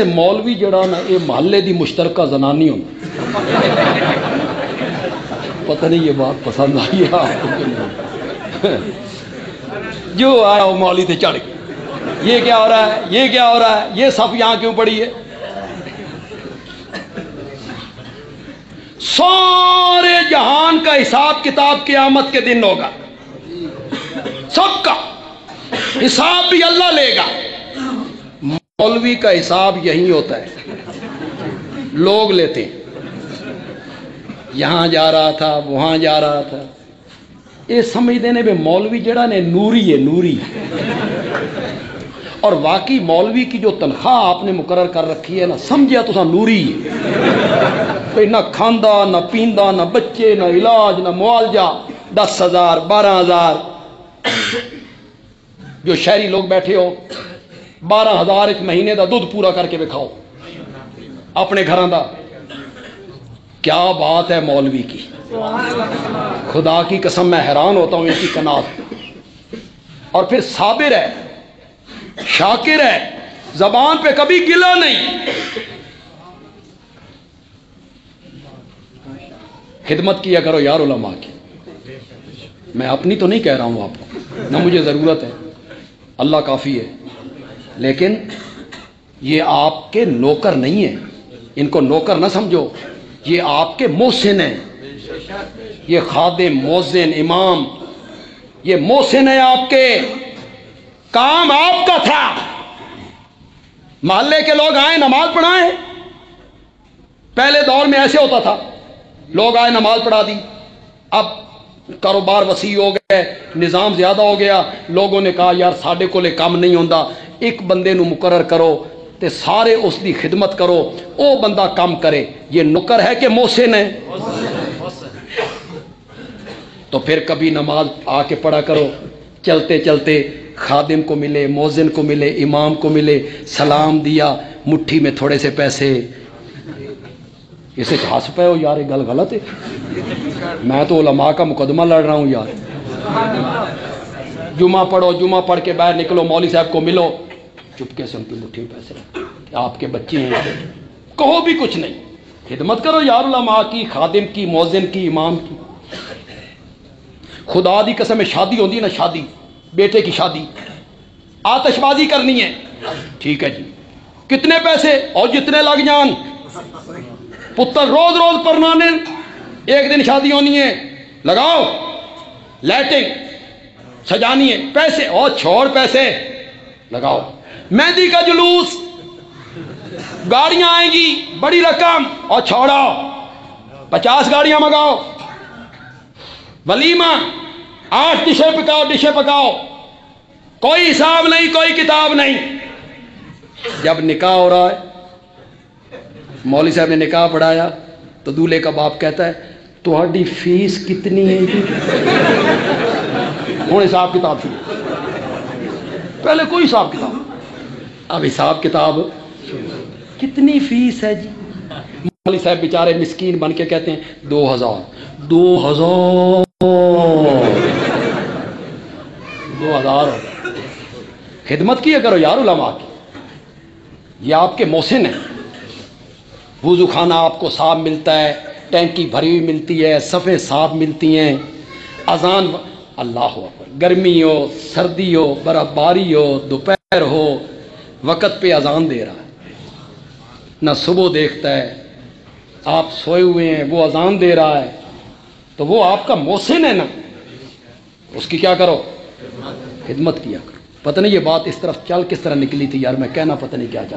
मौलवी जड़ा ना ये महल्ले की मुश्तरका जनानी होंगी। पता नहीं ये बात पसंद आई है आपको कि नहीं। जो आया वो मौलवी से चढ़ गया, ये क्या हो रहा है, ये क्या हो रहा है, ये सब यहाँ क्यों पड़ी है। सारे जहान का हिसाब किताब क़यामत के दिन होगा, सबका हिसाब भी अल्लाह लेगा। मौलवी का हिसाब यही होता है, लोग लेते हैं, यहां जा रहा था वहां जा रहा था, ये समझते ने भी मौलवी जड़ा ने नूरी है, नूरी। और वाकई मौलवी की जो तनख्वाह आपने मुकर्रर कर रखी है ना, समझिया तुसा नूरी है, ना खांदा ना पींदा ना बच्चे ना इलाज ना मुआवजा, 10,000 12,000। जो शहरी लोग बैठे हो 12,000 एक महीने का दुध पूरा करके विखाओ अपने घरों का। क्या बात है मौलवी की, खुदा की कसम मैं हैरान होता हूं इनकी कनात। और फिर साबिर है, शाकिर है, जबान पे कभी गिला नहीं। खिदमत किया करो यार उलमा की। मैं अपनी तो नहीं कह रहा हूं आपको, ना मुझे जरूरत है, अल्लाह काफी है, लेकिन ये आपके नौकर नहीं है, इनको नौकर ना समझो, ये आपके मोहसिन हैं। ये खादिम मोहसिन इमाम, ये मोहसिन है आपके, काम आपका था। मोहल्ले के लोग आए नमाज पढ़ाएं, पहले दौर में ऐसे होता था, लोग आए नमाज पढ़ा दी। अब कारोबार वसी हो गए, निज़ाम ज़्यादा हो गया, लोगों ने कहा यार साढ़े कोले काम नहीं होंदा, एक बंदे नूं मुकर्रर करो ते सारे उसकी खिदमत करो, वो बंदा काम करे। ये नौकर है कि मोहसिन है? तो फिर कभी नमाज आके पढ़ा करो, चलते चलते खादिम को मिले, मोज़िन को मिले, इमाम को मिले, सलाम दिया, मुट्ठी में थोड़े से पैसे, इसे हंस पे हो यार, ये गल गलत है। मैं तो उलमा का मुकदमा लड़ रहा हूँ यार। जुमा पढ़ो, जुमा पढ़ के बाहर निकलो, मौलवी साहब को मिलो, चुपके से उनकी मुट्ठी में पैसे, आपके बच्चे हैं, कहो भी कुछ नहीं, खिदमत करो यार उलमा की, खादिम की, मौज़िन की, इमाम की। खुदा दी कसम, शादी होती ना, शादी, बेटे की शादी, आतिशबाजी करनी है, ठीक है जी, कितने पैसे, और जितने लग जान, पुत्र रोज रोज परनाने, एक दिन शादी होनी है, लगाओ लाइटिंग सजानी है, पैसे, और छोड़ पैसे लगाओ, मेहंदी का जुलूस, गाड़ियां आएंगी बड़ी रकम, और छोड़ो 50 गाड़ियां मंगाओ, वलीमा 8 डिशें पकाओ, कोई हिसाब नहीं, कोई किताब नहीं। जब निकाह हो रहा है, मौलवी साहब ने निकाह पढ़ाया तो दूल्हे का बाप कहता है तुम्हारी फीस कितनी है जी? हूँ हिसाब किताब शुरू, पहले कोई हिसाब किताब, अब हिसाब किताब, कितनी फीस है जी? मौलवी साहब बेचारे मिस्कीन बन के कहते हैं 2,000 खिदमत किया करो यार उलमा की, ये आपके मोहसिन है। वुज़ू खाना आपको साफ मिलता है, टैंकी भरी हुई मिलती है, सफ़े साफ मिलती हैं, अजान, अल्लाह अकबर, गर्मी हो सर्दी हो बर्फबारी हो दोपहर हो, वक़्त पे अजान दे रहा है, ना सुबह देखता है, आप सोए हुए हैं वो अजान दे रहा है, तो वो आपका मोहसिन है ना, उसकी क्या करो, खिदमत किया करो। पता नहीं ये बात इस तरफ चल किस तरह निकली थी यार, मैं कहना पता नहीं क्या चाहता।